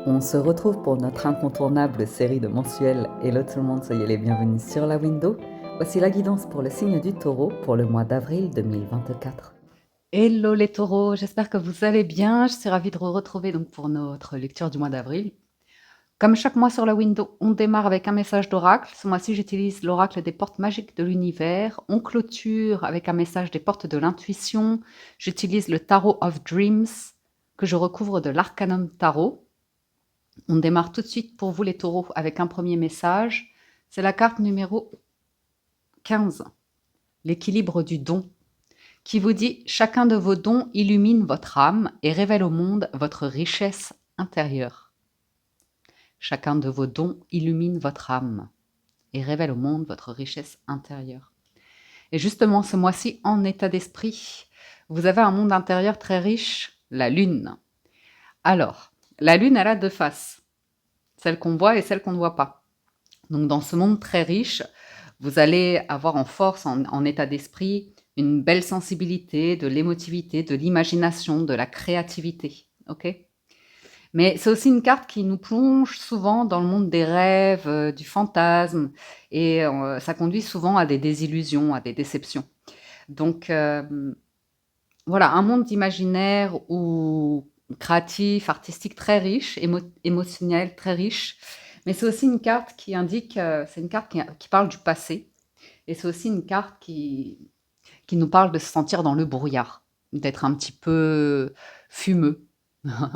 On se retrouve pour notre incontournable série de mensuels. Hello tout le monde, soyez les bienvenus sur la window. Voici la guidance pour le signe du taureau pour le mois d'avril 2024. Hello les taureaux, j'espère que vous allez bien. Je suis ravie de vous retrouver donc pour notre lecture du mois d'avril. Comme chaque mois sur la window, on démarre avec un message d'oracle. Ce mois-ci, j'utilise l'oracle des portes magiques de l'univers. On clôture avec un message des portes de l'intuition. J'utilise le Tarot of Dreams que je recouvre de l'Arcanum Tarot. On démarre tout de suite pour vous les taureaux avec un premier message. C'est la carte numéro 15, l'équilibre du don, qui vous dit « Chacun de vos dons illumine votre âme et révèle au monde votre richesse intérieure. » Chacun de vos dons illumine votre âme et révèle au monde votre richesse intérieure. Et justement, ce mois-ci, en état d'esprit, vous avez un monde intérieur très riche, la Lune. Alors, la Lune, elle a deux faces, celle qu'on voit et celle qu'on ne voit pas. Donc, dans ce monde très riche, vous allez avoir en force, en état d'esprit, une belle sensibilité, de l'émotivité, de l'imagination, de la créativité. Ok ? Mais c'est aussi une carte qui nous plonge souvent dans le monde des rêves, du fantasme, et ça conduit souvent à des désillusions, à des déceptions. Donc voilà, un monde imaginaire ou créatif, artistique très riche, émotionnel très riche. Mais c'est aussi une carte qui indique, c'est une carte qui parle du passé, et c'est aussi une carte qui nous parle de se sentir dans le brouillard, d'être un petit peu fumeux,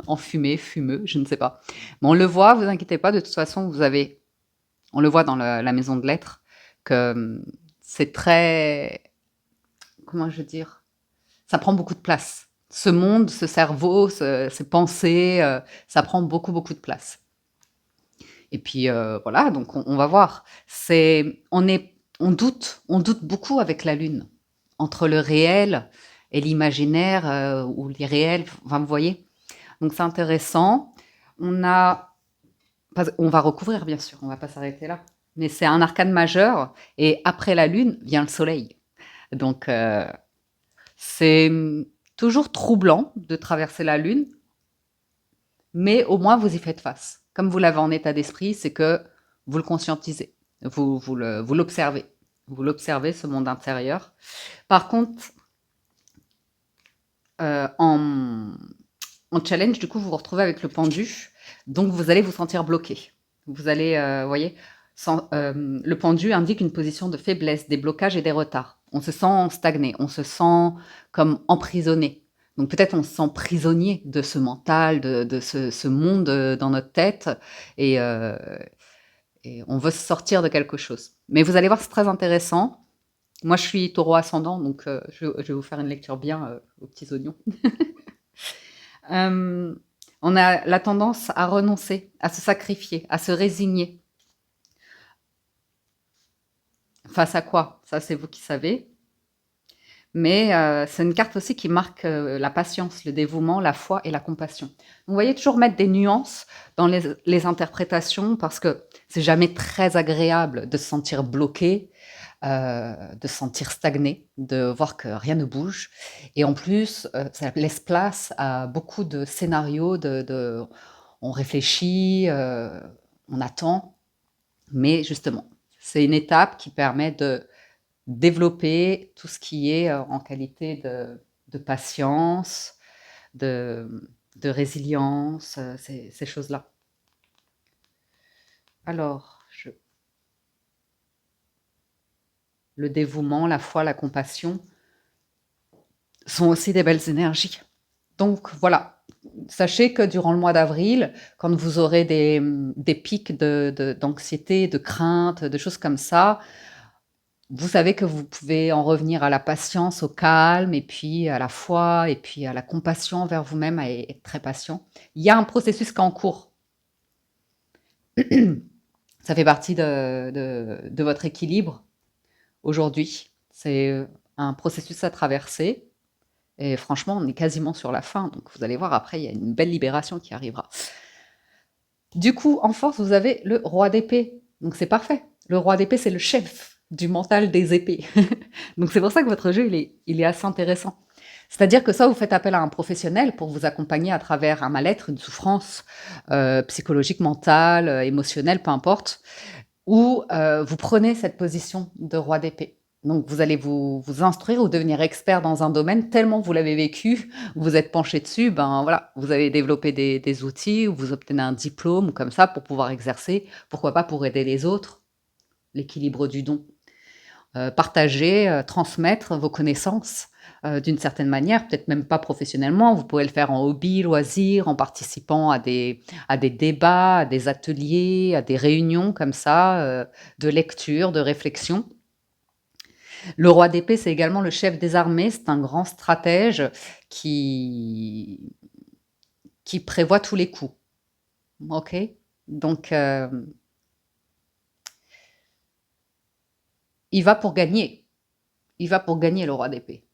enfumé, fumeux, je ne sais pas. Mais on le voit, vous inquiétez pas, de toute façon, on le voit dans la maison de lettres, que c'est très, comment je veux dire, ça prend beaucoup de place. Ce monde, ce cerveau, ces pensées, ça prend beaucoup, beaucoup de place. Et puis voilà, donc on va voir. On doute beaucoup avec la Lune, entre le réel et l'imaginaire, ou l'irréel, enfin, vous voyez. Donc c'est intéressant. On va recouvrir bien sûr, on va pas s'arrêter là. Mais c'est un arcane majeur, et après la Lune vient le Soleil. Donc c'est toujours troublant de traverser la Lune, mais au moins vous y faites face. Comme vous l'avez en état d'esprit, c'est que vous le conscientisez, vous l'observez. Vous l'observez, ce monde intérieur. Par contre, euh, en, en challenge, du coup, vous vous retrouvez avec le pendu, donc vous allez vous sentir bloqué. Vous allez, vous voyez, le pendu indique une position de faiblesse, des blocages et des retards. On se sent stagné, on se sent comme emprisonné. Donc peut-être on se sent prisonnier de ce mental, de ce monde dans notre tête, et, euh, et on veut sortir de quelque chose. Mais vous allez voir, c'est très intéressant. Moi, je suis taureau ascendant, donc je vais vous faire une lecture bien aux petits oignons. Euh, on a la tendance à renoncer, à se sacrifier, à se résigner. Face à quoi? Ça, c'est vous qui savez. Mais c'est une carte aussi qui marque la patience, le dévouement, la foi et la compassion. Vous voyez, toujours mettre des nuances dans les interprétations, parce que c'est jamais très agréable de se sentir bloqué, de se sentir stagné, de voir que rien ne bouge. Et en plus, ça laisse place à beaucoup de scénarios, on réfléchit, on attend, mais justement, c'est une étape qui permet de développer tout ce qui est en qualité de patience, de résilience, ces choses-là. Alors, le dévouement, la foi, la compassion sont aussi des belles énergies. Donc voilà, sachez que durant le mois d'avril, quand vous aurez des pics d'anxiété, de crainte, de choses comme ça, vous savez que vous pouvez en revenir à la patience, au calme, et puis à la foi, et puis à la compassion envers vous-même, à être très patient. Il y a un processus qui est en cours. Ça fait partie de votre équilibre aujourd'hui. C'est un processus à traverser. Et franchement, on est quasiment sur la fin. Donc vous allez voir, après, il y a une belle libération qui arrivera. Du coup, en force, vous avez le roi d'épée. Donc c'est parfait. Le roi d'épée, c'est le chef du mental des épées. Donc c'est pour ça que votre jeu, il est assez intéressant. C'est-à-dire que ça, vous faites appel à un professionnel pour vous accompagner à travers un mal-être, une souffrance psychologique, mentale, émotionnelle, peu importe, où vous prenez cette position de roi d'épée. Donc vous allez vous instruire ou devenir expert dans un domaine tellement vous l'avez vécu, vous êtes penché dessus, ben voilà, vous avez développé des outils ou vous obtenez un diplôme ou comme ça pour pouvoir exercer, pourquoi pas pour aider les autres, l'équilibre du don. Partager, transmettre vos connaissances d'une certaine manière, peut-être même pas professionnellement. Vous pouvez le faire en hobby, loisir, en participant à des débats, à des ateliers, à des réunions comme ça, de lecture, de réflexion. Le roi d'épée, c'est également le chef des armées, c'est un grand stratège qui, qui prévoit tous les coups. Ok. Donc, il va pour gagner. Il va pour gagner le roi d'épée.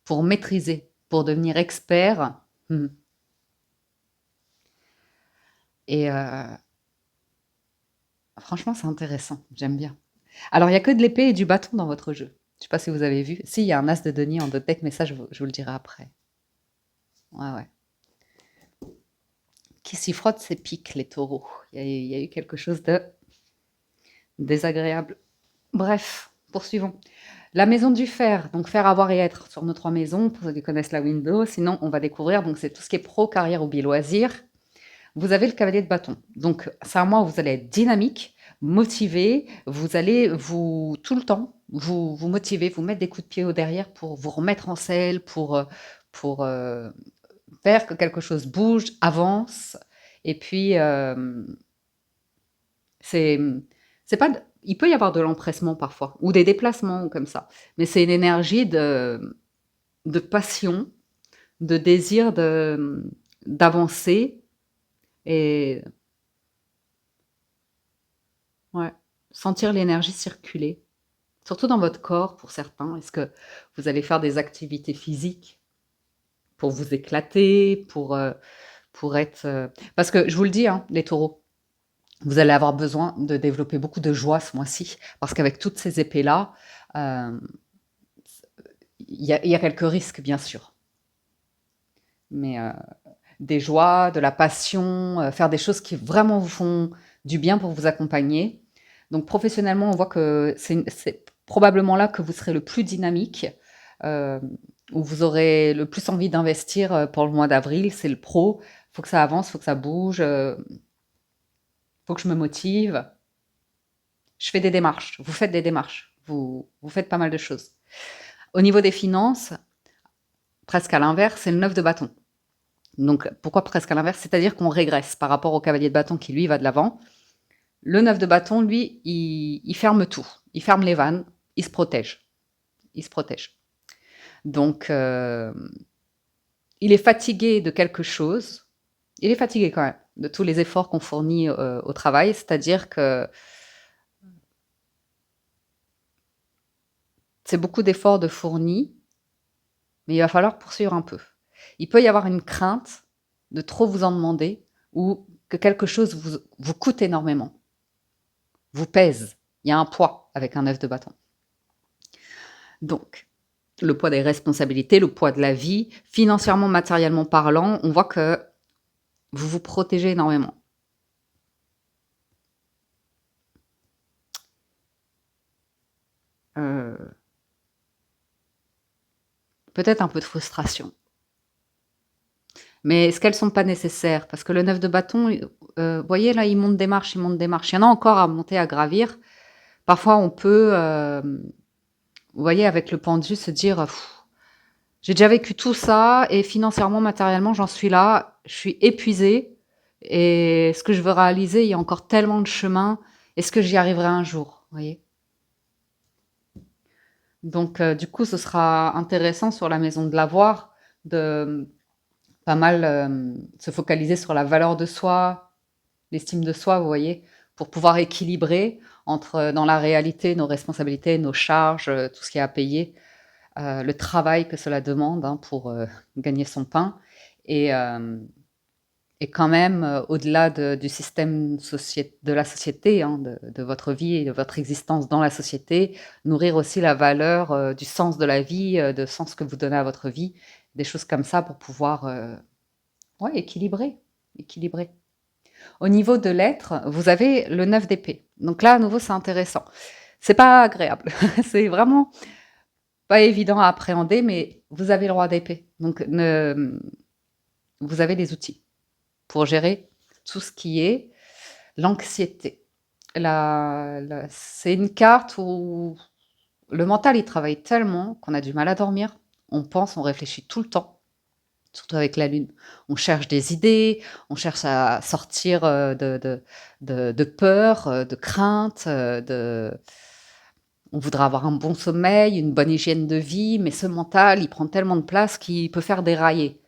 Pour maîtriser, pour devenir expert. Et franchement, c'est intéressant, j'aime bien. Alors, il n'y a que de l'épée et du bâton dans votre jeu. Je ne sais pas si vous avez vu. Si, il y a un as de denier en deck, mais ça, je vous le dirai après. Ouais, ouais. Qui s'y frotte, c'est pique, les taureaux. Il y a eu quelque chose de désagréable. Bref, poursuivons. La maison du fer, donc faire, avoir et être sur nos trois maisons, pour ceux qui connaissent la window. Sinon, on va découvrir, donc c'est tout ce qui est pro, carrière, hobby, loisir. Vous avez le cavalier de bâton. Donc, c'est un mois où vous allez être dynamique, motivé, vous allez tout le temps, vous motiver, vous mettre des coups de pied au derrière pour vous remettre en selle, pour faire que quelque chose bouge, avance. Et puis, c'est, c'est pas, il peut y avoir de l'empressement parfois, ou des déplacements comme ça. Mais c'est une énergie de passion, de désir d'avancer et ouais, sentir l'énergie circuler, surtout dans votre corps pour certains. Est-ce que vous allez faire des activités physiques pour vous éclater, pour être... Parce que je vous le dis, hein, les taureaux, vous allez avoir besoin de développer beaucoup de joie ce mois-ci, parce qu'avec toutes ces épées-là, euh, il y a quelques risques, bien sûr. Mais des joies, de la passion, faire des choses qui vraiment vous font du bien pour vous accompagner. Donc professionnellement, on voit que c'est probablement là que vous serez le plus dynamique, euh, où vous aurez le plus envie d'investir pour le mois d'avril. C'est le pro. Il faut que ça avance, il faut que ça bouge, il faut que je me motive. Je fais des démarches. Vous faites des démarches. Vous faites pas mal de choses. Au niveau des finances, presque à l'inverse, c'est le 9 de bâton. Donc pourquoi presque à l'inverse? C'est-à-dire qu'on régresse par rapport au cavalier de bâton qui, lui, va de l'avant. Le 9 de bâton, lui, il ferme tout. Il ferme les vannes, il se protège. Il se protège. Donc, il est fatigué de quelque chose. Il est fatigué quand même de tous les efforts qu'on fournit au travail. C'est-à-dire que c'est beaucoup d'efforts de fournis, mais il va falloir poursuivre un peu. Il peut y avoir une crainte de trop vous en demander ou que quelque chose vous coûte énormément, vous pèse. Il y a un poids avec un 9 de bâton. Donc, le poids des responsabilités, le poids de la vie, financièrement, matériellement parlant, on voit que vous vous protégez énormément. Peut-être un peu de frustration. Mais est-ce qu'elles ne sont pas nécessaires? Parce que le 9 de bâton, vous voyez là, il monte des marches, il monte des marches. Il y en a encore à monter, à gravir. Parfois, on peut, vous voyez, avec le pendu, se dire, j'ai déjà vécu tout ça et financièrement, matériellement, j'en suis là, je suis épuisée et ce que je veux réaliser, il y a encore tellement de chemin. Est-ce que j'y arriverai un jour? Vous voyez? Donc, du coup, ce sera intéressant sur la maison de l'avoir de pas mal se focaliser sur la valeur de soi, l'estime de soi, vous voyez, pour pouvoir équilibrer entre dans la réalité nos responsabilités, nos charges, tout ce qu'il y a à payer, le travail que cela demande hein, pour gagner son pain et, et quand même, au-delà du système de la société, hein, de votre vie et de votre existence dans la société, nourrir aussi la valeur du sens de la vie, de sens que vous donnez à votre vie, des choses comme ça pour pouvoir ouais, équilibrer. Au niveau de l'être, vous avez le 9 d'épée. Donc là, à nouveau, c'est intéressant. C'est pas agréable. C'est vraiment pas évident à appréhender, mais vous avez le roi d'épée. Donc, vous avez des outils pour gérer tout ce qui est l'anxiété. C'est une carte où le mental, il travaille tellement qu'on a du mal à dormir. On pense, on réfléchit tout le temps, surtout avec la lune. On cherche des idées, on cherche à sortir de peur, de crainte, on voudrait avoir un bon sommeil, une bonne hygiène de vie, mais ce mental, il prend tellement de place qu'il peut faire dérailler,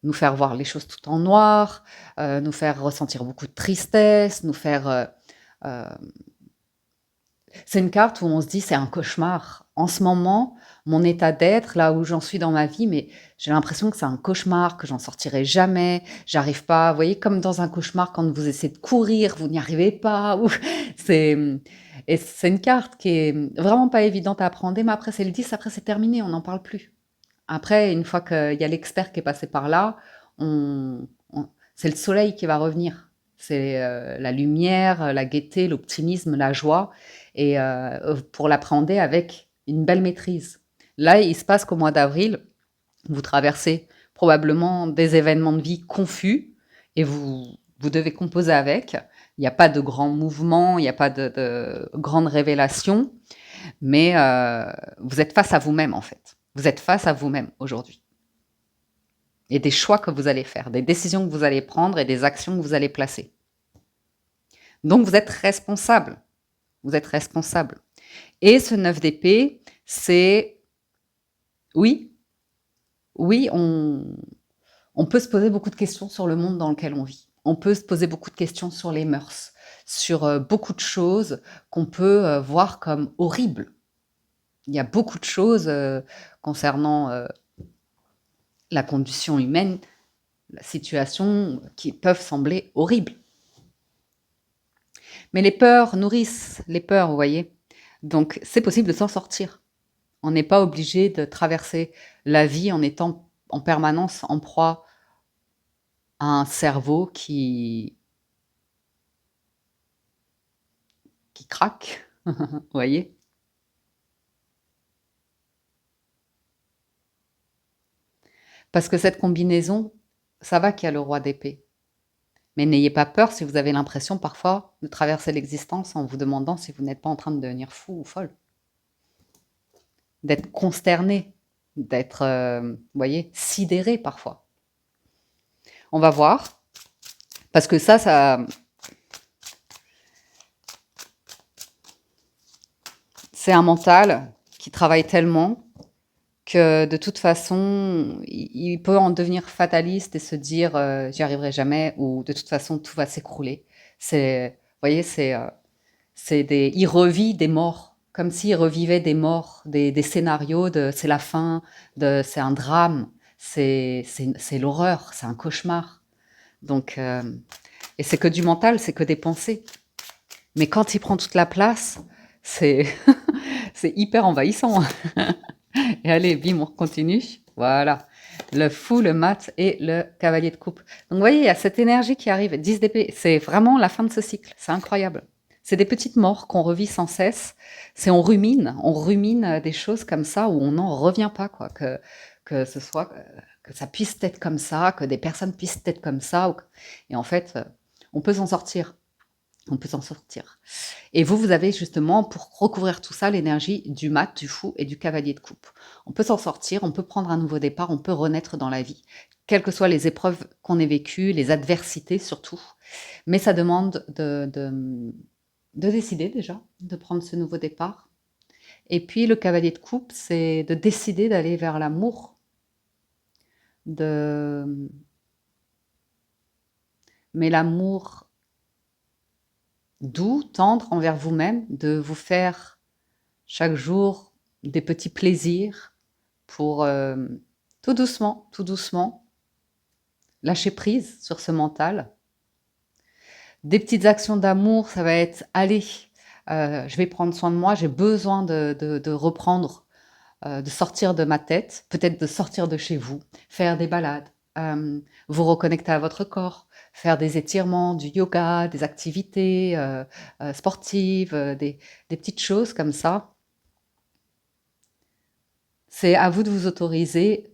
nous faire voir les choses tout en noir, nous faire ressentir beaucoup de tristesse, nous faire... euh, c'est une carte où on se dit c'est un cauchemar. En ce moment, mon état d'être, là où j'en suis dans ma vie, mais j'ai l'impression que c'est un cauchemar, que j'en sortirai jamais, j'arrive pas. Vous voyez, comme dans un cauchemar, quand vous essayez de courir, vous n'y arrivez pas. C'est, et c'est une carte qui est vraiment pas évidente à apprendre, mais après c'est le 10, après c'est terminé, on n'en parle plus. Après, une fois qu'il y a l'expert qui est passé par là, c'est le soleil qui va revenir. C'est la lumière, la gaieté, l'optimisme, la joie, et pour l'appréhender avec une belle maîtrise. Là, il se passe qu'au mois d'avril, vous traversez probablement des événements de vie confus, et vous devez composer avec. Il n'y a pas de grands mouvements, il n'y a pas de grandes révélations, mais vous êtes face à vous-même en fait. Vous êtes face à vous-même aujourd'hui. Et des choix que vous allez faire, des décisions que vous allez prendre et des actions que vous allez placer. Donc vous êtes responsable. Vous êtes responsable. Et ce 9 d'épée, c'est... Oui, on peut se poser beaucoup de questions sur le monde dans lequel on vit. On peut se poser beaucoup de questions sur les mœurs, sur beaucoup de choses qu'on peut voir comme horribles. Il y a beaucoup de choses concernant la condition humaine, la situation, qui peuvent sembler horribles. Mais les peurs nourrissent les peurs, vous voyez. Donc, c'est possible de s'en sortir. On n'est pas obligé de traverser la vie en étant en permanence en proie à un cerveau qui craque, vous voyez. Parce que cette combinaison, ça va qu'il y a le roi d'épée. Mais n'ayez pas peur si vous avez l'impression parfois de traverser l'existence en vous demandant si vous n'êtes pas en train de devenir fou ou folle. D'être consterné, d'être, vous voyez, sidéré parfois. On va voir, parce que ça c'est un mental qui travaille tellement que de toute façon, il peut en devenir fataliste et se dire j'y arriverai jamais, ou de toute façon tout va s'écrouler. Vous voyez, il revit des morts, comme s'il revivait des morts, des scénarios de c'est la fin, c'est un drame, c'est l'horreur, c'est un cauchemar. Donc, et c'est que du mental, c'est que des pensées. Mais quand il prend toute la place, c'est c'est hyper envahissant. Et allez, bim, on continue. Voilà. Le fou, le mat et le cavalier de coupe. Donc, vous voyez, il y a cette énergie qui arrive. 10 d'épée, c'est vraiment la fin de ce cycle. C'est incroyable. C'est des petites morts qu'on revit sans cesse. On rumine des choses comme ça où on n'en revient pas, quoi. Que ce soit, que ça puisse être comme ça, que des personnes puissent être comme ça. Et en fait, on peut s'en sortir. On peut s'en sortir. Et vous avez justement, pour recouvrir tout ça, l'énergie du mat, du fou et du cavalier de coupe. On peut s'en sortir, on peut prendre un nouveau départ, on peut renaître dans la vie, quelles que soient les épreuves qu'on ait vécues, les adversités surtout. Mais ça demande de décider déjà, de prendre ce nouveau départ. Et puis le cavalier de coupe, c'est de décider d'aller vers l'amour, mais l'amour doux, tendre envers vous-même, de vous faire chaque jour des petits plaisirs pour tout doucement, lâcher prise sur ce mental. Des petites actions d'amour, ça va être, allez, je vais prendre soin de moi, j'ai besoin de reprendre, de sortir de ma tête, peut-être de sortir de chez vous, faire des balades, vous reconnecter à votre corps, faire des étirements, du yoga, des activités sportives, des petites choses comme ça. C'est à vous de vous autoriser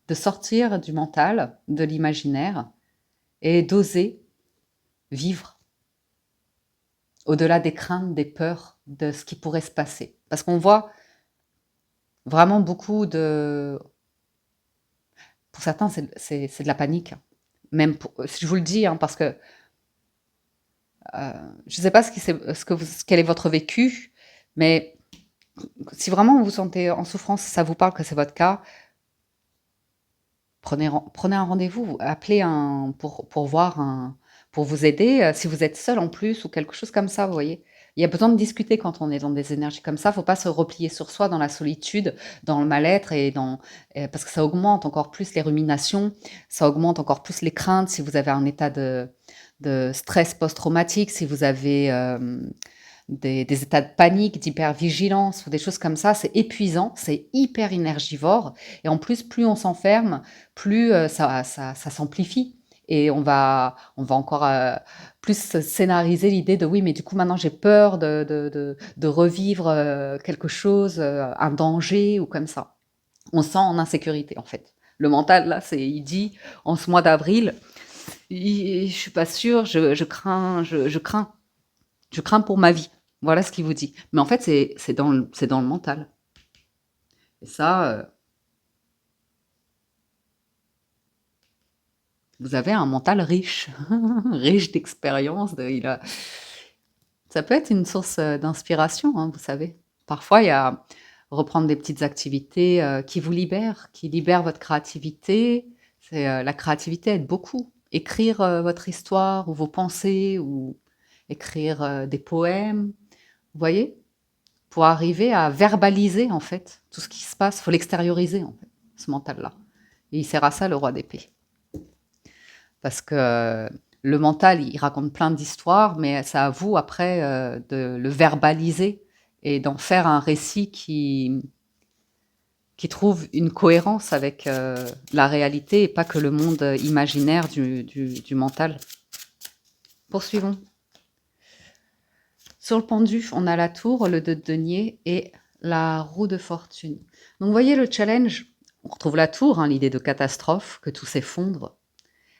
de sortir du mental, de l'imaginaire et d'oser vivre au-delà des craintes, des peurs, de ce qui pourrait se passer. Parce qu'on voit vraiment beaucoup de... Pour certains, c'est de la panique. Même si je vous le dis, hein, parce que je ne sais pas quel est votre vécu, mais si vraiment vous vous sentez en souffrance, si ça vous parle que c'est votre cas, prenez un rendez-vous, appelez pour voir pour vous aider, si vous êtes seul en plus ou quelque chose comme ça, vous voyez. Il y a besoin de discuter quand on est dans des énergies comme ça. Il ne faut pas se replier sur soi dans la solitude, dans le mal-être parce que ça augmente encore plus les ruminations, ça augmente encore plus les craintes si vous avez un état de stress post-traumatique, si vous avez des états de panique, d'hypervigilance ou des choses comme ça, c'est épuisant, c'est hyper énergivore. Et en plus, plus on s'enferme, plus ça s'amplifie. Et on va encore plus scénariser l'idée de oui, mais du coup, maintenant j'ai peur de revivre quelque chose, un danger ou comme ça. On se sent en insécurité, en fait. Le mental, là, il dit en ce mois d'avril, je suis pas sûre, je crains, je crains pour ma vie. Voilà ce qu'il vous dit. Mais en fait, c'est dans le mental. Et ça, vous avez un mental riche, riche d'expérience. Ça peut être une source d'inspiration, hein, vous savez. Parfois, il y a reprendre des petites activités qui vous libèrent, qui libèrent votre créativité. La créativité aide beaucoup. Écrire votre histoire ou vos pensées ou écrire des poèmes, vous voyez, pour arriver à verbaliser en fait tout ce qui se passe. Il faut l'extérioriser en fait, ce mental-là. Et il sert à ça le roi d'épée. Parce que le mental, il raconte plein d'histoires, mais c'est à vous après de le verbaliser et d'en faire un récit qui trouve une cohérence avec la réalité et pas que le monde imaginaire du mental. Poursuivons. Sur le pendu, on a la tour, le 2 de denier et la roue de fortune. Donc vous voyez le challenge, on retrouve la tour, hein, l'idée de catastrophe, que tout s'effondre.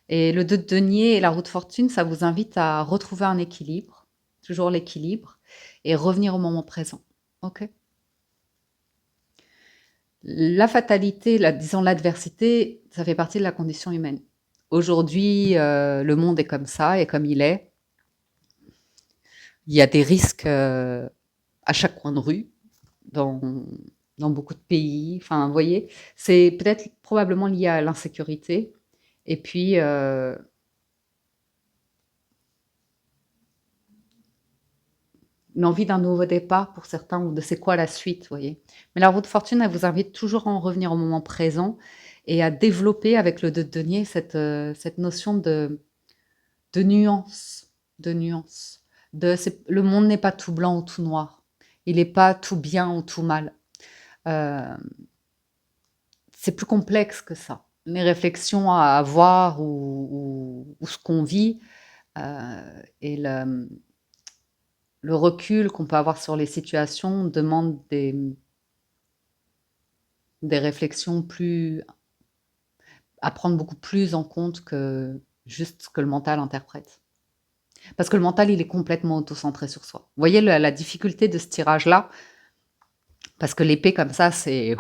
Et le 2 de denier et la roue de fortune, ça vous invite à retrouver un équilibre, toujours l'équilibre, et revenir au moment présent. Ok ? La fatalité, disons l'adversité, ça fait partie de la condition humaine. Aujourd'hui, le monde est comme ça et comme il est. Il y a des risques à chaque coin de rue, dans beaucoup de pays. Enfin, vous voyez, c'est peut-être probablement lié à l'insécurité. Et puis, l'envie d'un nouveau départ pour certains ou de c'est quoi la suite, vous voyez. Mais la roue de fortune, elle vous invite toujours à en revenir au moment présent et à développer avec le 2 de denier cette notion de nuance, de nuance. Le monde n'est pas tout blanc ou tout noir. Il n'est pas tout bien ou tout mal. C'est plus complexe que ça. Les réflexions à avoir ou ce qu'on vit et le recul qu'on peut avoir sur les situations demande des réflexions à prendre beaucoup plus en compte que juste ce que le mental interprète. Parce que le mental, il est complètement auto-centré sur soi. Vous voyez la difficulté de ce tirage-là? Parce que l'épée comme ça, c'est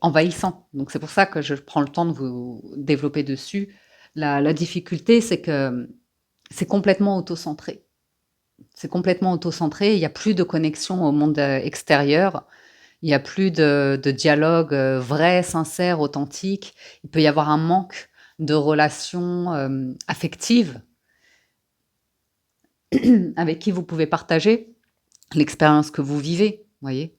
envahissant. Donc c'est pour ça que je prends le temps de vous développer dessus. La difficulté, c'est que c'est complètement auto-centré. C'est complètement auto-centré. Il n'y a plus de connexion au monde extérieur. Il n'y a plus de dialogue vrai, sincère, authentique. Il peut y avoir un manque de relations affectives avec qui vous pouvez partager l'expérience que vous vivez, voyez.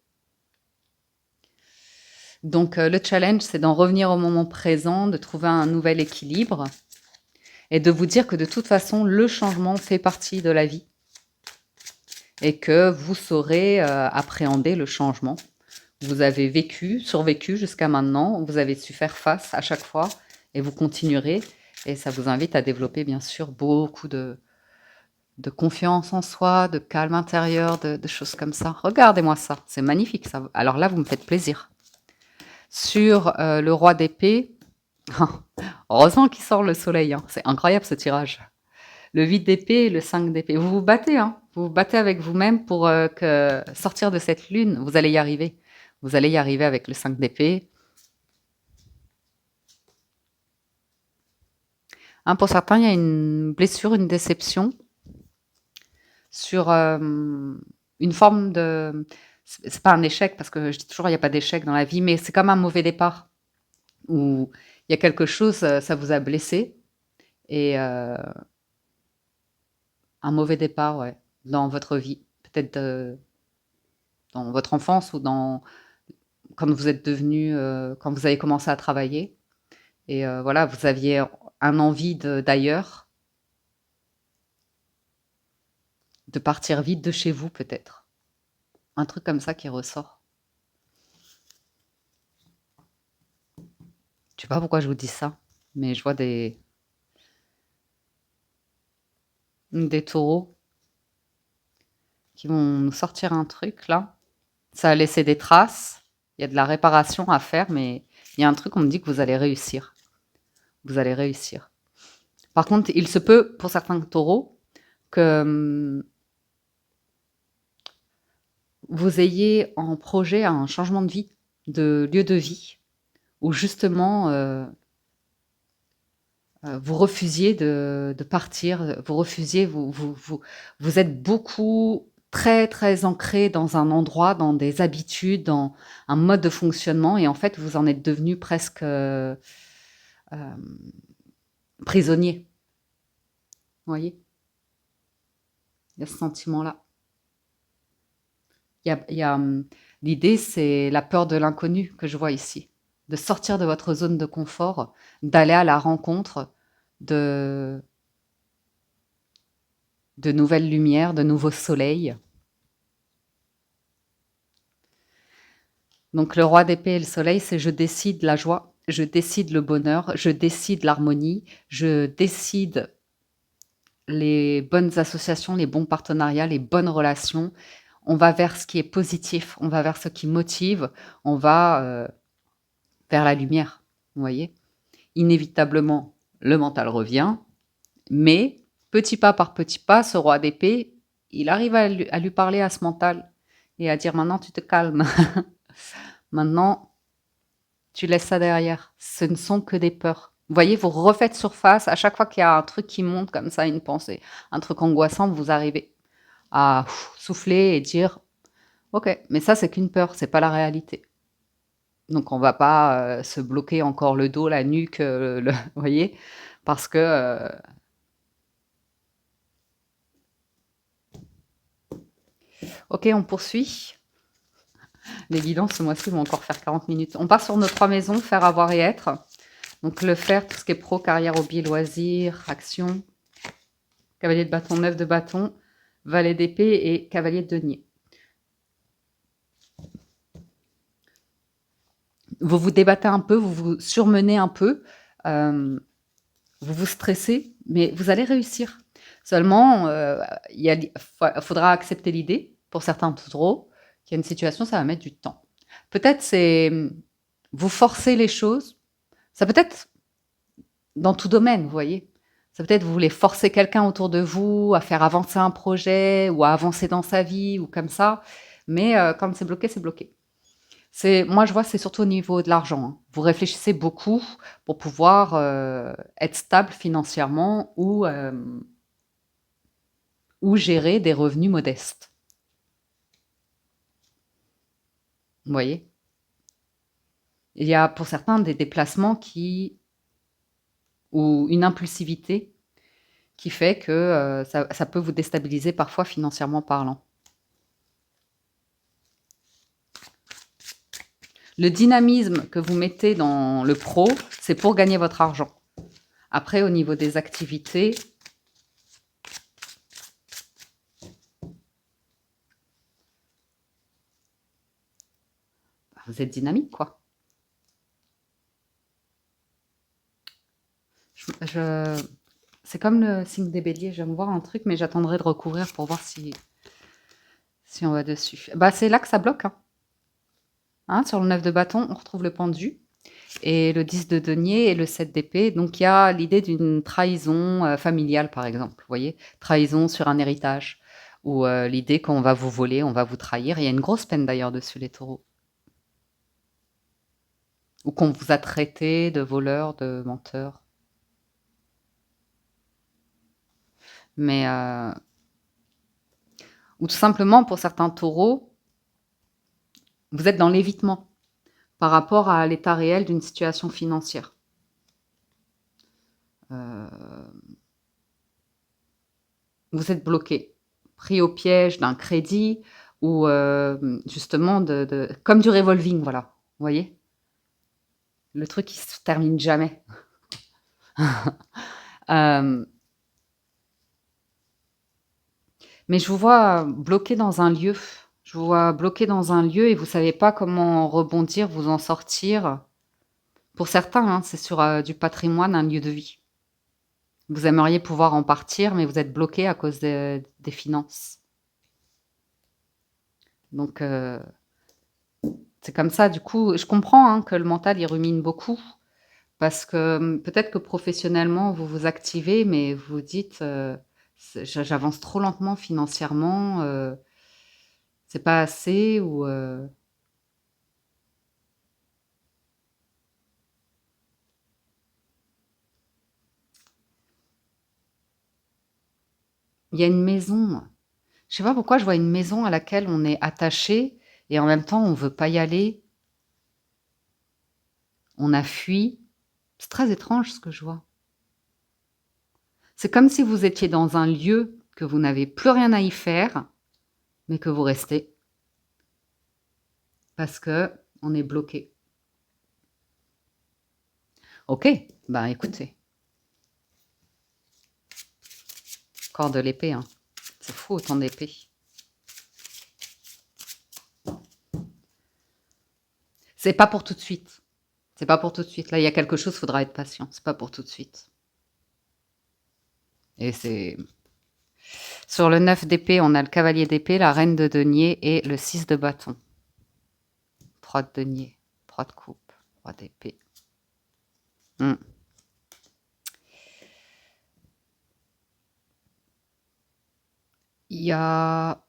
Donc le challenge, c'est d'en revenir au moment présent, de trouver un nouvel équilibre et de vous dire que de toute façon, le changement fait partie de la vie et que vous saurez appréhender le changement. Vous avez vécu, survécu jusqu'à maintenant, vous avez su faire face à chaque fois et vous continuerez. Et ça vous invite à développer bien sûr beaucoup de confiance en soi, de calme intérieur, de choses comme ça. Regardez-moi ça, c'est magnifique ça. Alors là, vous me faites plaisir. Sur le roi d'épée, heureusement qu'il sort le soleil, hein. C'est incroyable ce tirage. Le 8 d'épée et le 5 d'épée. Vous vous battez, hein. Vous vous battez avec vous-même pour sortir de cette lune. Vous allez y arriver. Vous allez y arriver avec le 5 d'épée. Hein, pour certains, il y a une blessure, une déception sur une forme de... C'est pas un échec, parce que je dis toujours il n'y a pas d'échec dans la vie, mais c'est comme un mauvais départ, où il y a quelque chose, ça vous a blessé, et un mauvais départ, ouais, dans votre vie, peut-être dans votre enfance ou quand vous êtes devenu, quand vous avez commencé à travailler, et voilà, vous aviez un envie d'ailleurs, de partir vite de chez vous peut-être. Un truc comme ça qui ressort. Je sais pas pourquoi je vous dis ça, mais je vois des taureaux qui vont nous sortir un truc là. Ça a laissé des traces. Il y a de la réparation à faire, mais il y a un truc, on me dit que vous allez réussir. Vous allez réussir. Par contre, il se peut, pour certains taureaux, que vous ayez en projet un changement de vie, de lieu de vie, où justement vous refusiez de partir, vous refusiez, vous êtes beaucoup très très ancré dans un endroit, dans des habitudes, dans un mode de fonctionnement, et en fait vous en êtes devenu presque prisonnier. Vous voyez, il y a ce sentiment-là. L'idée, c'est la peur de l'inconnu que je vois ici, de sortir de votre zone de confort, d'aller à la rencontre de nouvelles lumières, de nouveaux soleils. Donc le roi d'épée et le soleil, c'est je décide la joie, je décide le bonheur, je décide l'harmonie, je décide les bonnes associations, les bons partenariats, les bonnes relations. On va vers ce qui est positif, on va vers ce qui motive, on va vers la lumière, vous voyez. Inévitablement, le mental revient, mais petit pas par petit pas, ce roi d'épée, il arrive à lui parler à ce mental et à dire maintenant tu te calmes. Maintenant, tu laisses ça derrière. Ce ne sont que des peurs. Vous voyez, vous refaites surface. À chaque fois qu'il y a un truc qui monte comme ça, une pensée, un truc angoissant, vous arrivez à souffler et dire ok, mais ça c'est qu'une peur, c'est pas la réalité. Donc on va pas se bloquer encore le dos, la nuque, vous voyez, parce que ok, on poursuit. Les guidances ce mois-ci vont encore faire 40 minutes. On part sur nos 3 maisons, faire, avoir et être. Donc le faire, tout ce qui est pro, carrière, hobby, loisirs, action. Cavalier de bâton, 9 de bâton, valet d'épée et cavalier de denier. Vous vous débattez un peu, vous vous surmenez un peu, vous vous stressez, mais vous allez réussir. Seulement, il faudra accepter l'idée, pour certains taureaux, qu'il y a une situation, ça va mettre du temps. Peut-être c'est vous forcer les choses, ça peut être dans tout domaine, vous voyez. Ça peut être vous voulez forcer quelqu'un autour de vous à faire avancer un projet ou à avancer dans sa vie ou comme ça, mais quand c'est bloqué, c'est bloqué. Moi, je vois, c'est surtout au niveau de l'argent, hein. Vous réfléchissez beaucoup pour pouvoir être stable financièrement ou gérer des revenus modestes. Vous voyez? Il y a pour certains des déplacements ou une impulsivité qui fait que ça peut vous déstabiliser parfois financièrement parlant. Le dynamisme que vous mettez dans le pro, c'est pour gagner votre argent. Après, au niveau des activités, vous êtes dynamique, quoi. C'est comme le signe des béliers, je viens de voir un truc, mais j'attendrai de recouvrir pour voir si on va dessus. Bah, c'est là que ça bloque. Hein, sur le 9 de bâton, on retrouve le pendu, et le 10 de denier et le 7 d'épée. Donc, il y a l'idée d'une trahison familiale, par exemple. Vous voyez, trahison sur un héritage, ou l'idée qu'on va vous voler, on va vous trahir. Il y a une grosse peine d'ailleurs dessus, les taureaux. Ou qu'on vous a traité de voleur, de menteur. Mais, ou tout simplement, pour certains taureaux, vous êtes dans l'évitement par rapport à l'état réel d'une situation financière. Vous êtes bloqué, pris au piège d'un crédit ou justement comme du revolving, voilà, vous voyez? Le truc qui se termine jamais. Mais je vous vois bloqué dans un lieu. Je vous vois bloqué dans un lieu et vous savez pas comment rebondir, vous en sortir. Pour certains, hein, c'est sur du patrimoine, un lieu de vie. Vous aimeriez pouvoir en partir, mais vous êtes bloqué à cause des finances. Donc, c'est comme ça. Du coup, je comprends hein, que le mental, il rumine beaucoup. Parce que peut-être que professionnellement, vous vous activez, mais vous vous dites j'avance trop lentement financièrement, c'est pas assez ou il y a une maison. Je sais pas pourquoi je vois une maison à laquelle on est attaché et en même temps on veut pas y aller. On a fui. C'est très étrange ce que je vois. C'est comme si vous étiez dans un lieu que vous n'avez plus rien à y faire, mais que vous restez. Parce que on est bloqué. Ok, ben écoutez. Corps de l'épée, hein. C'est fou autant d'épée. C'est pas pour tout de suite. C'est pas pour tout de suite. Là, il y a quelque chose, faudra être patient. C'est pas pour tout de suite. Et c'est... Sur le 9 d'épée, on a le cavalier d'épée, la reine de denier et le 6 de bâton. 3 de denier, 3 de coupe, 3 d'épée. Il y a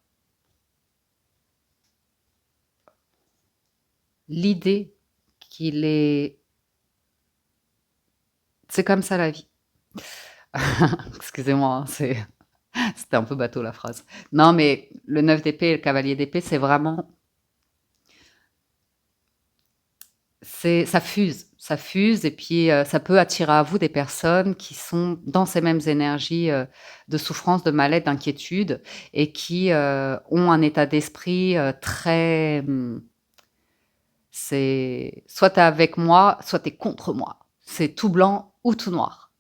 l'idée qu'il est... C'est comme ça la vie. Excusez-moi, hein, c'était un peu bateau la phrase. Non, mais le 9 d'épée et le cavalier d'épée, c'est vraiment... Ça fuse et puis ça peut attirer à vous des personnes qui sont dans ces mêmes énergies de souffrance, de mal-être, d'inquiétude et qui ont un état d'esprit très... c'est soit tu es avec moi, soit tu es contre moi. C'est tout blanc ou tout noir.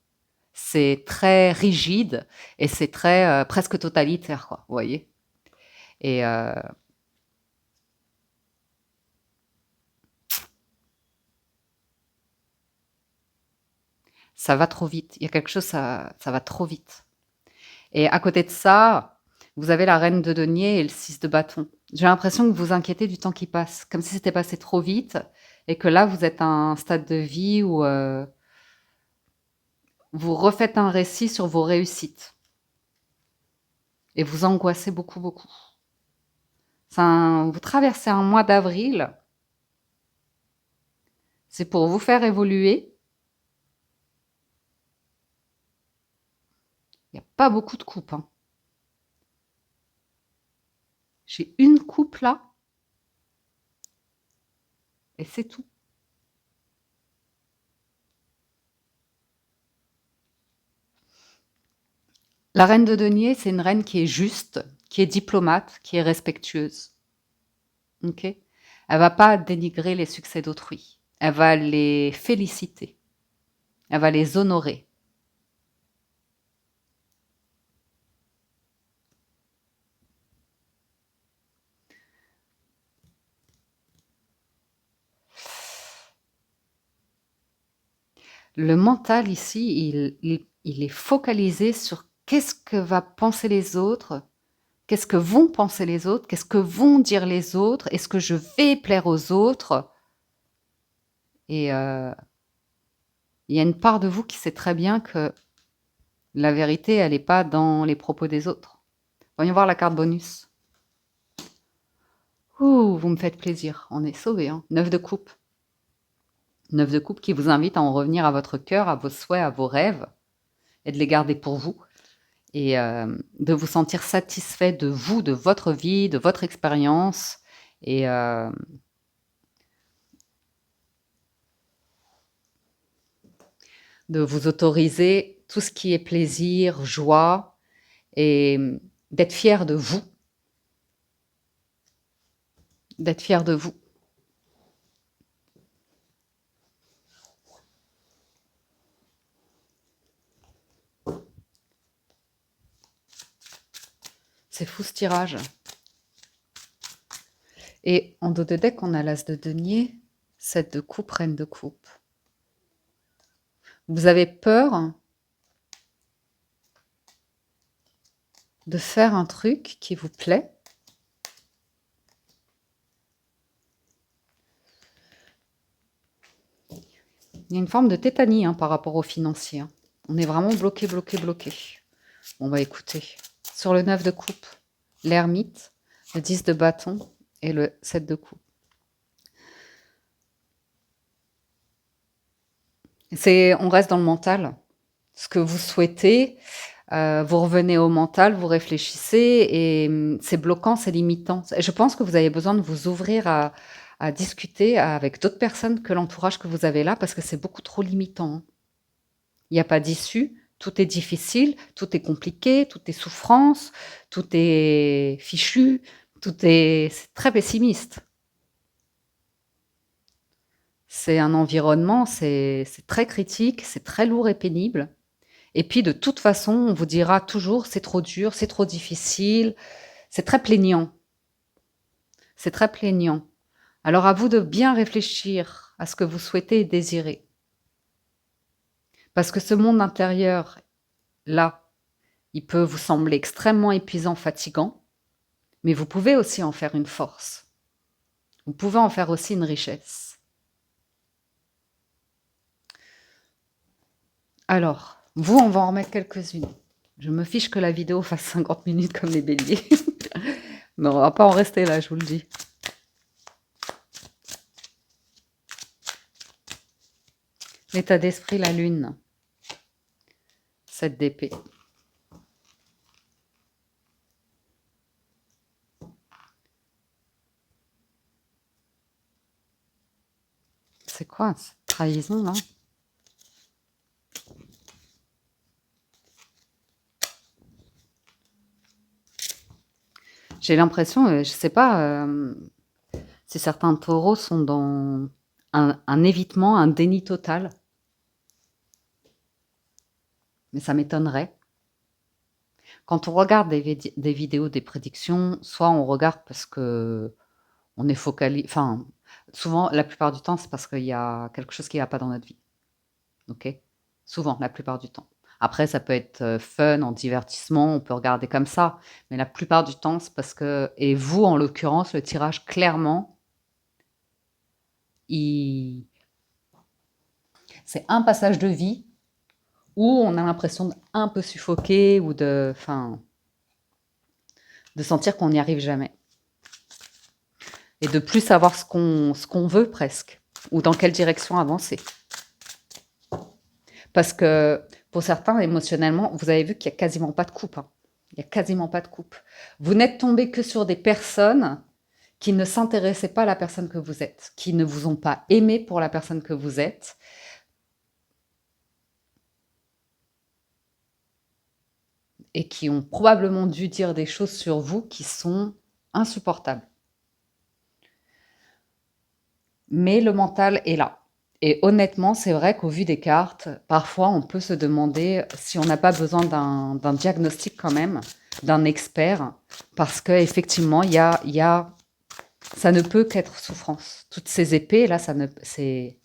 C'est très rigide et c'est très presque totalitaire, quoi, vous voyez. Et ça va trop vite. Il y a quelque chose, ça va trop vite. Et à côté de ça, vous avez la reine de denier et le 6 de bâton. J'ai l'impression que vous vous inquiétez du temps qui passe, comme si c'était passé trop vite et que là, vous êtes à un stade de vie où vous refaites un récit sur vos réussites et vous angoissez beaucoup, beaucoup. Vous traversez un mois d'avril, c'est pour vous faire évoluer. Il n'y a pas beaucoup de coupes. Hein. J'ai une coupe là et c'est tout. La reine de denier, c'est une reine qui est juste, qui est diplomate, qui est respectueuse. Ok. Elle va pas dénigrer les succès d'autrui. Elle va les féliciter. Elle va les honorer. Le mental ici, il est focalisé sur qu'est-ce que va penser les autres, qu'est-ce que vont penser les autres, qu'est-ce que vont dire les autres, est-ce que je vais plaire aux autres? Et il y a une part de vous qui sait très bien que la vérité, elle n'est pas dans les propos des autres. Voyons voir la carte bonus. Ouh, vous me faites plaisir, on est sauvés. Hein. 9 de coupe. 9 de coupe qui vous invite à en revenir à votre cœur, à vos souhaits, à vos rêves, et de les garder pour vous. Et de vous sentir satisfait de vous, de votre vie, de votre expérience. Et de vous autoriser tout ce qui est plaisir, joie, et d'être fier de vous. D'être fier de vous. C'est fou ce tirage. Et en dos de deck, on a l'as de denier, 7 de coupe, reine de coupe. Vous avez peur de faire un truc qui vous plaît. Il y a une forme de tétanie par rapport au financier. Hein. On est vraiment bloqué, bloqué, bloqué. On va écouter. Sur le 9 de coupe, l'ermite, le 10 de bâton et le 7 de coupe. On reste dans le mental. Ce que vous souhaitez, vous revenez au mental, vous réfléchissez et c'est bloquant, c'est limitant. Je pense que vous avez besoin de vous ouvrir à discuter avec d'autres personnes que l'entourage que vous avez là parce que c'est beaucoup trop limitant. Il n'y a pas d'issue, tout est difficile, tout est compliqué, tout est souffrance, tout est fichu, c'est très pessimiste. C'est un environnement, c'est très critique, c'est très lourd et pénible. Et puis de toute façon, on vous dira toujours c'est trop dur, c'est trop difficile, c'est très plaignant. C'est très plaignant. Alors à vous de bien réfléchir à ce que vous souhaitez et désirez. Parce que ce monde intérieur, là, il peut vous sembler extrêmement épuisant, fatigant, mais vous pouvez aussi en faire une force. Vous pouvez en faire aussi une richesse. Alors, vous, on va en remettre quelques-unes. Je me fiche que la vidéo fasse 50 minutes comme les béliers. Mais on va pas en rester là, je vous le dis. L'état d'esprit, la lune. 7 d'épée. C'est quoi cette trahison là? J'ai l'impression, je sais pas si certains taureaux sont dans un évitement, un déni total. Mais ça m'étonnerait. Quand on regarde des vidéos, des prédictions, soit on regarde parce que on est focalisé, enfin, souvent, la plupart du temps, c'est parce qu'il y a quelque chose qui ne va pas dans notre vie. Ok? Souvent, la plupart du temps. Après, ça peut être fun, en divertissement, on peut regarder comme ça. Mais la plupart du temps, c'est parce que, et vous, en l'occurrence, le tirage, clairement, c'est un passage de vie où on a l'impression d'un peu suffoquer ou de sentir qu'on n'y arrive jamais. Et de plus savoir ce qu'on veut presque, ou dans quelle direction avancer. Parce que pour certains, émotionnellement, vous avez vu qu'il n'y a quasiment pas de coupe. Hein. Il n'y a quasiment pas de coupe. Vous n'êtes tombé que sur des personnes qui ne s'intéressaient pas à la personne que vous êtes, qui ne vous ont pas aimé pour la personne que vous êtes. Et qui ont probablement dû dire des choses sur vous qui sont insupportables. mais le mental est là. Et honnêtement, c'est vrai qu'au vu des cartes, parfois on peut se demander si on n'a pas besoin d'un diagnostic quand même, d'un expert, parce qu'effectivement, ça ne peut qu'être souffrance. Toutes ces épées, là, c'est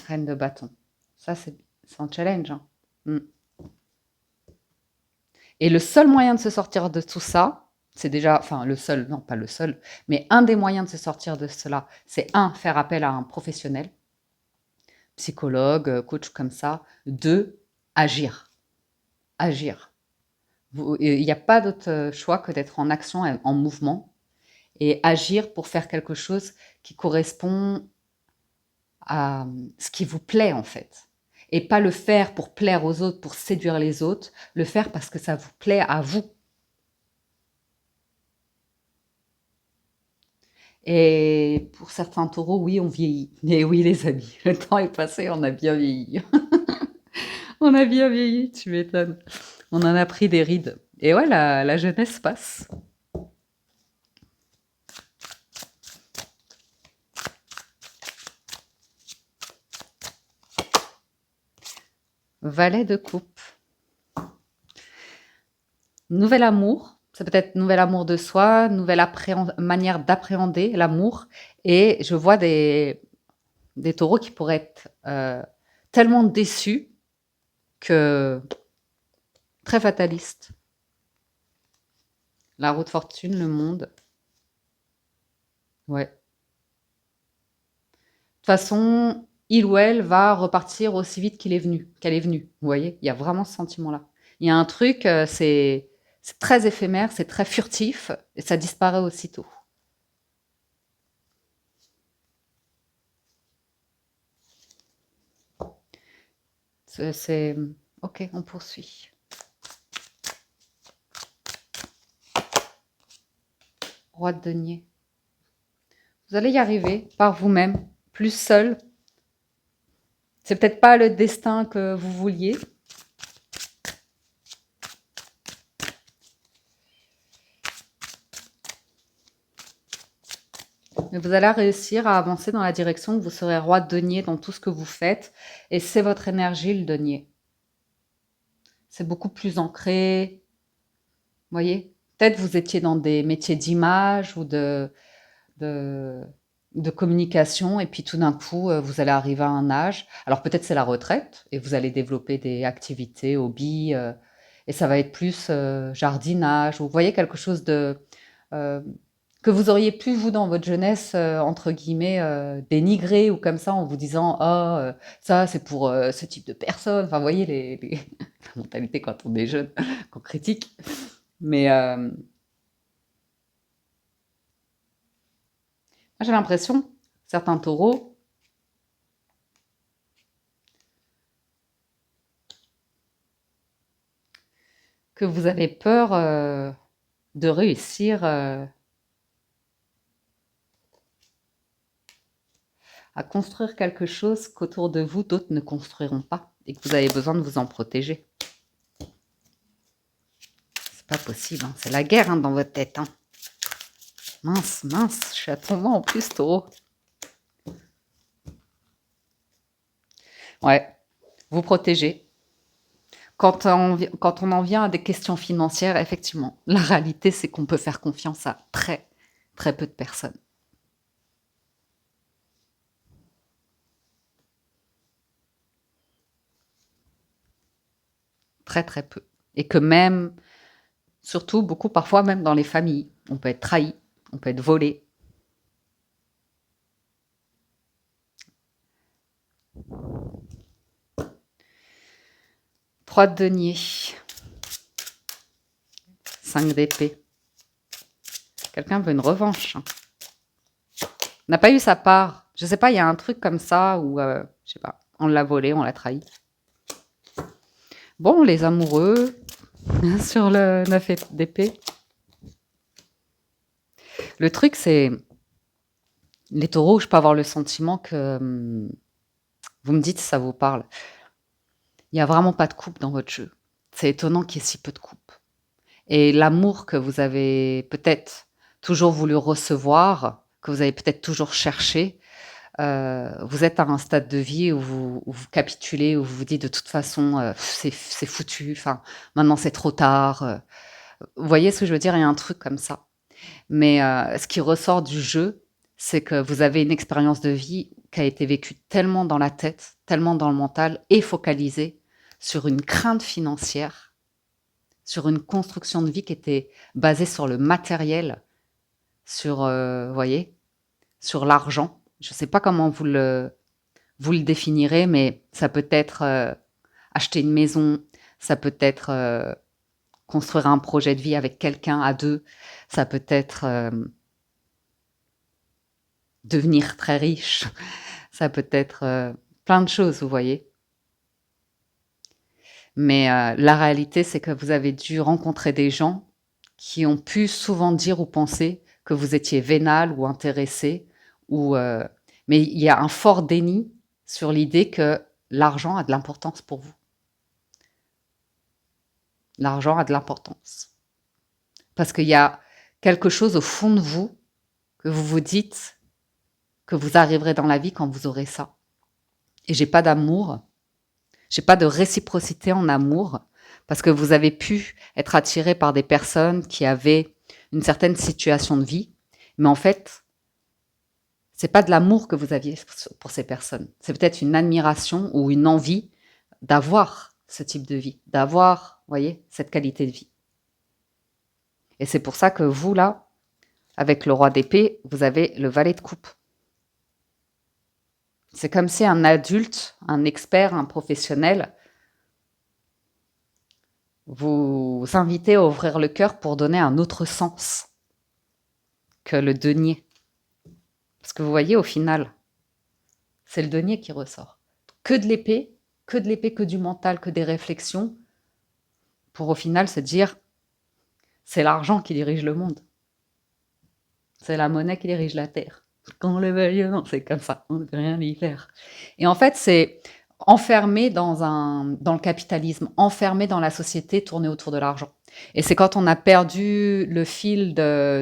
reine de bâton. Ça, c'est un challenge, hein. Mm. Et le seul moyen de se sortir de tout ça, c'est déjà, enfin le seul, non pas le seul, mais un des moyens de se sortir de cela, c'est un, faire appel à un professionnel, psychologue, coach comme ça. Deux, agir. Agir. Il n'y a pas d'autre choix que d'être en action, en mouvement, et agir pour faire quelque chose qui correspond à ce qui vous plaît en fait. Et pas le faire pour plaire aux autres, pour séduire les autres, le faire parce que ça vous plaît à vous. Et pour certains taureaux, oui, on vieillit. Et oui, les amis, le temps est passé, on a bien vieilli. On a bien vieilli, tu m'étonnes. On en a pris des rides. Et ouais, la jeunesse passe. Valet de coupe. Nouvel amour. C'est peut-être nouvel amour de soi, nouvelle manière d'appréhender l'amour. Et je vois des taureaux qui pourraient être tellement déçus que très fatalistes. La roue de fortune, le monde. Ouais. De toute façon, il ou elle va repartir aussi vite qu'elle est venue. Vous voyez, il y a vraiment ce sentiment-là. Il y a un truc, c'est très éphémère, c'est très furtif, et ça disparaît aussitôt. C'est... Ok, on poursuit. Roi de denier. Vous allez y arriver par vous-même, plus seul. C'est peut-être pas le destin que vous vouliez. Mais vous allez réussir à avancer dans la direction que vous serez roi de denier dans tout ce que vous faites. Et c'est votre énergie, le denier. C'est beaucoup plus ancré. Vous voyez? Peut-être vous étiez dans des métiers d'image ou de, de communication, et puis tout d'un coup, vous allez arriver à un âge. Alors peut-être c'est la retraite, et vous allez développer des activités, hobbies, et ça va être plus jardinage. Vous voyez quelque chose euh, que vous auriez pu, vous, dans votre jeunesse, entre guillemets, dénigrer ou comme ça, en vous disant, oh, ça, c'est pour ce type de personne. Enfin, vous voyez la mentalité quand on est jeune, qu'on critique. Mais moi, j'ai l'impression, certains taureaux, que vous avez peur de réussir à construire quelque chose qu'autour de vous, d'autres ne construiront pas et que vous avez besoin de vous en protéger. C'est pas possible, hein. C'est la guerre, hein, dans votre tête, hein. Mince, mince, je suis à ton vent en plus, taureau. Ouais, vous protégez. Quand on en vient à des questions financières, effectivement, la réalité, c'est qu'on peut faire confiance à très, très peu de personnes. Très, très peu. Et que même, surtout, beaucoup, parfois, même dans les familles, on peut être trahi, on peut être volé. Trois de denier. 5 d'épée. Quelqu'un veut une revanche. N'a pas eu sa part. Je sais pas, il y a un truc comme ça où, je sais pas, on l'a volé, on l'a trahi. Bon, les amoureux, sur le 9 d'épée. Le truc, c'est, les taureaux, je peux avoir le sentiment que, vous me dites si ça vous parle, il n'y a vraiment pas de coupe dans votre jeu. C'est étonnant qu'il y ait si peu de coupe. Et l'amour que vous avez peut-être toujours voulu recevoir, que vous avez peut-être toujours cherché. Vous êtes à un stade de vie où vous capitulez, où vous vous dites de toute façon, c'est foutu, enfin, maintenant c'est trop tard. Vous voyez ce que je veux dire? Il y a un truc comme ça. Mais ce qui ressort du jeu, c'est que vous avez une expérience de vie qui a été vécue tellement dans la tête, tellement dans le mental et focalisée sur une crainte financière, sur une construction de vie qui était basée sur le matériel, sur, vous voyez, sur l'argent. Je ne sais pas comment vous le définirez, mais ça peut être acheter une maison, ça peut être construire un projet de vie avec quelqu'un à deux, ça peut être devenir très riche, ça peut être plein de choses, vous voyez. Mais la réalité, c'est que vous avez dû rencontrer des gens qui ont pu souvent dire ou penser que vous étiez vénal ou intéressé, ou, mais il y a un fort déni sur l'idée que l'argent a de l'importance pour vous. L'argent a de l'importance. Parce qu'il y a quelque chose au fond de vous que vous vous dites que vous arriverez dans la vie quand vous aurez ça. Et j'ai pas d'amour, j'ai pas de réciprocité en amour, parce que vous avez pu être attiré par des personnes qui avaient une certaine situation de vie, mais en fait, c'est pas de l'amour que vous aviez pour ces personnes. C'est peut-être une admiration ou une envie d'avoir ce type de vie, d'avoir, vous voyez, cette qualité de vie. Et c'est pour ça que vous, là, avec le roi d'épée, vous avez le valet de coupe. C'est comme si un adulte, un expert, un professionnel vous invitez à ouvrir le cœur pour donner un autre sens que le denier. Parce que vous voyez, au final, c'est le denier qui ressort. Que de l'épée, que du mental, que des réflexions, pour au final se dire, c'est l'argent qui dirige le monde. C'est la monnaie qui dirige la terre. Quand on le veuille, non, c'est comme ça, on ne peut rien y faire. Et en fait, c'est enfermé dans le capitalisme, enfermé dans la société tournée autour de l'argent. Et c'est quand on a perdu le fil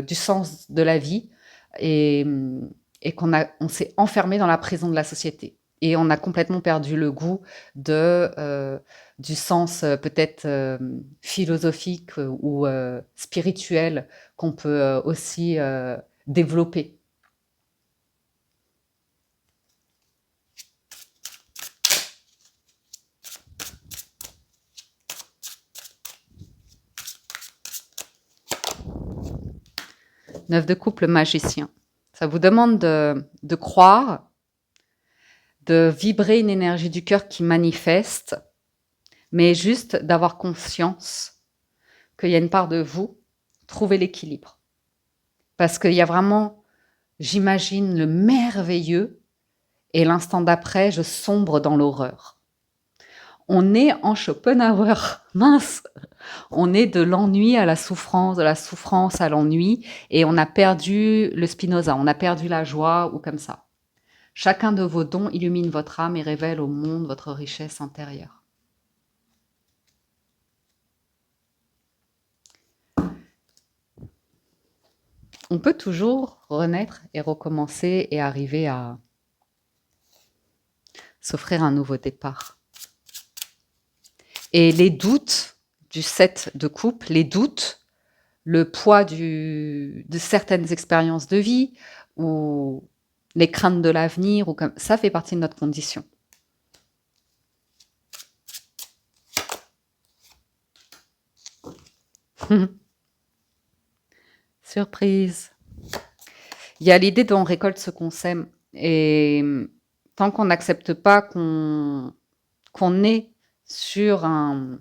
du sens de la vie et, et on s'est enfermé dans la prison de la société. Et on a complètement perdu le goût du sens peut-être philosophique ou spirituel qu'on peut aussi développer. Neuf de coupe, le magicien. Ça vous demande de croire, de vibrer une énergie du cœur qui manifeste, mais juste d'avoir conscience qu'il y a une part de vous, trouver l'équilibre. Parce qu'il y a vraiment, j'imagine, le merveilleux, et l'instant d'après, je sombre dans l'horreur. On est en Schopenhauer, mince. On est de l'ennui à la souffrance, de la souffrance à l'ennui, et on a perdu le Spinoza, on a perdu la joie, ou comme ça. Chacun de vos dons illumine votre âme et révèle au monde votre richesse intérieure. On peut toujours renaître et recommencer et arriver à s'offrir un nouveau départ. Et les doutes du 7 de coupe, les doutes, le poids de certaines expériences de vie ou les craintes de l'avenir, ou comme ça fait partie de notre condition. Surprise. Il y a l'idée d'on récolte ce qu'on sème. Et tant qu'on n'accepte pas qu'on est sur un...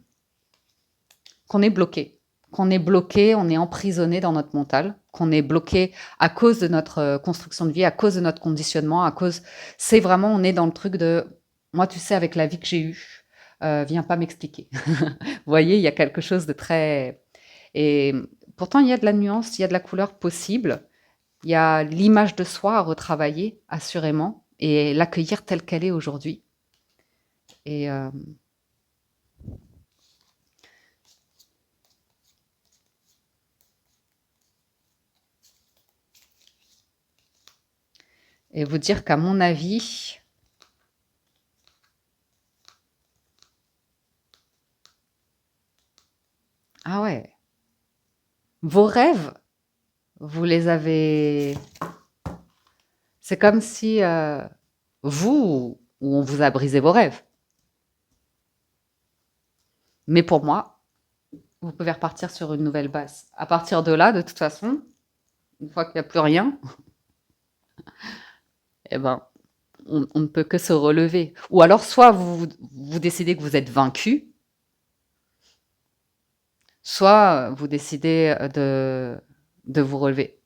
qu'on est bloqué. Qu'on est bloqué, on est emprisonné dans notre mental, qu'on est bloqué à cause de notre construction de vie, à cause de notre conditionnement, à cause... C'est vraiment, on est dans le truc de... Moi, tu sais, avec la vie que j'ai eue, viens pas m'expliquer. Vous voyez, il y a quelque chose de très... Et pourtant, il y a de la nuance, il y a de la couleur possible. Il y a l'image de soi à retravailler, assurément, et l'accueillir telle qu'elle est aujourd'hui. Et et vous dire qu'à mon avis, ah ouais, vos rêves, vous les avez... C'est comme si vous, ou on vous a brisé vos rêves. Mais pour moi, vous pouvez repartir sur une nouvelle base. À partir de là, de toute façon, une fois qu'il n'y a plus rien, eh ben, on ne peut que se relever. Ou alors, soit vous décidez que vous êtes vaincu, soit vous décidez de vous relever.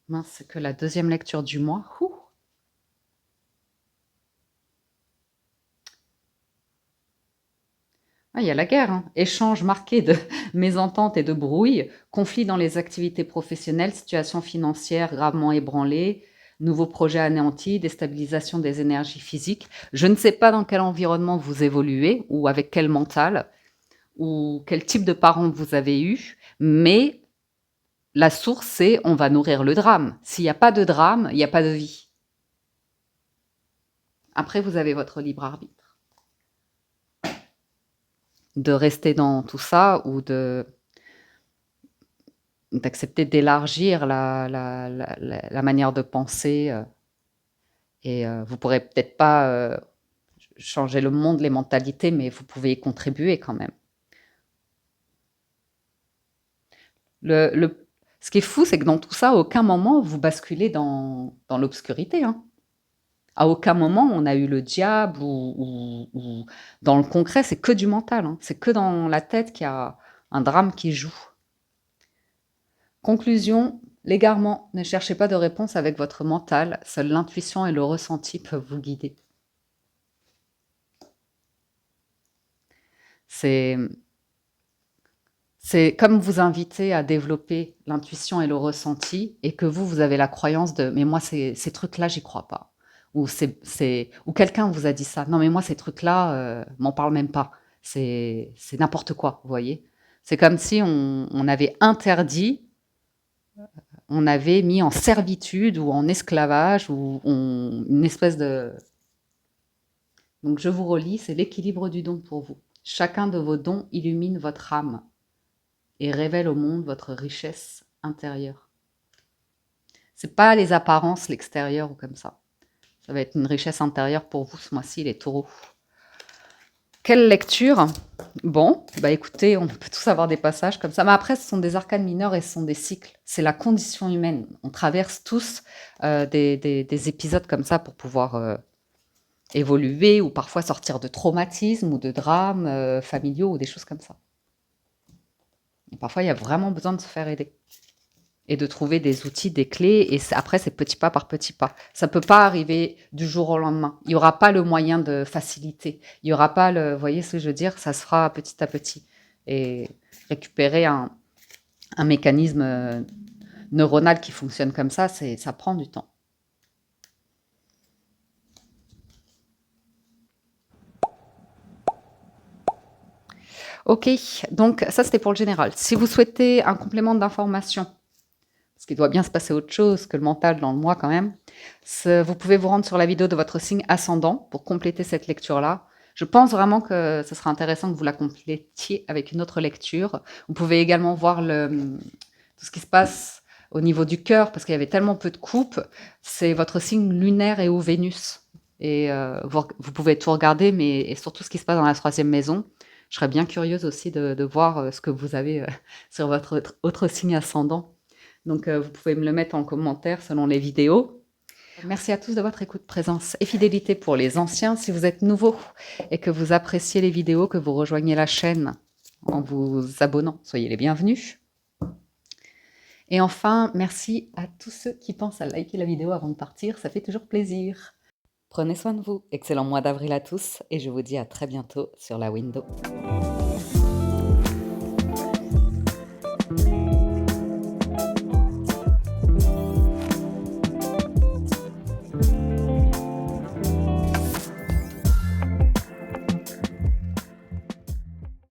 Mince, c'est que la deuxième lecture du mois. Ouh. Ah, il y a la guerre, hein. Échange marqué de mésententes et de brouilles, conflits dans les activités professionnelles, situation financière gravement ébranlée, nouveaux projets anéantis, déstabilisation des énergies physiques. Je ne sais pas dans quel environnement vous évoluez ou avec quel mental ou quel type de parents vous avez eu, mais la source, c'est on va nourrir le drame. S'il n'y a pas de drame, il n'y a pas de vie. Après, vous avez votre libre arbitre. De rester dans tout ça ou d'accepter d'élargir la manière de penser. Et vous pourrez peut-être pas changer le monde, les mentalités, mais vous pouvez y contribuer quand même. Ce qui est fou, c'est que dans tout ça, à aucun moment vous basculez dans l'obscurité, hein. À aucun moment on a eu le diable ou dans le concret, c'est que du mental, hein. C'est que dans la tête qu'il y a un drame qui joue. Conclusion, l'égarement, ne cherchez pas de réponse avec votre mental, seule l'intuition et le ressenti peuvent vous guider. C'est comme vous inviter à développer l'intuition et le ressenti et que vous avez la croyance de « mais moi, ces trucs-là, j'y crois pas ». Ou quelqu'un vous a dit ça. « Non, mais moi, ces trucs-là, m'en parle même pas. C'est n'importe quoi, vous voyez ?» C'est comme si on avait interdit, on avait mis en servitude ou en esclavage ou une espèce de... Donc, je vous relis, c'est l'équilibre du don pour vous. Chacun de vos dons illumine votre âme et révèle au monde votre richesse intérieure. C'est pas les apparences, l'extérieur ou comme ça. Ça va être une richesse intérieure pour vous ce mois-ci, les taureaux. Quelle lecture? Bon, bah écoutez, on peut tous avoir des passages comme ça. Mais après, ce sont des arcanes mineurs et ce sont des cycles. C'est la condition humaine. On traverse tous des épisodes comme ça pour pouvoir évoluer ou parfois sortir de traumatismes ou de drames familiaux ou des choses comme ça. Et parfois, il y a vraiment besoin de se faire aider et de trouver des outils, des clés. Et après, c'est petit pas par petit pas. Ça ne peut pas arriver du jour au lendemain. Il n'y aura pas le moyen de faciliter. Il n'y aura pas le... Vous voyez ce que je veux dire? Ça se fera petit à petit. Et récupérer un mécanisme neuronal qui fonctionne comme ça prend du temps. Ok, donc ça c'était pour le général. Si vous souhaitez un complément d'information, parce qu'il doit bien se passer autre chose que le mental dans le mois quand même, vous pouvez vous rendre sur la vidéo de votre signe ascendant pour compléter cette lecture-là. Je pense vraiment que ce sera intéressant que vous la complétiez avec une autre lecture. Vous pouvez également voir tout ce qui se passe au niveau du cœur, parce qu'il y avait tellement peu de coupes. C'est votre signe lunaire et ou Vénus. Et vous pouvez tout regarder, mais et surtout ce qui se passe dans la 3e maison. Je serais bien curieuse aussi de voir ce que vous avez sur votre autre signe ascendant. Donc, vous pouvez me le mettre en commentaire selon les vidéos. Merci à tous de votre écoute, présence et fidélité pour les anciens. Si vous êtes nouveau et que vous appréciez les vidéos, que vous rejoignez la chaîne en vous abonnant, soyez les bienvenus. Et enfin, merci à tous ceux qui pensent à liker la vidéo avant de partir, ça fait toujours plaisir. Prenez soin de vous, excellent mois d'avril à tous et je vous dis à très bientôt sur la window.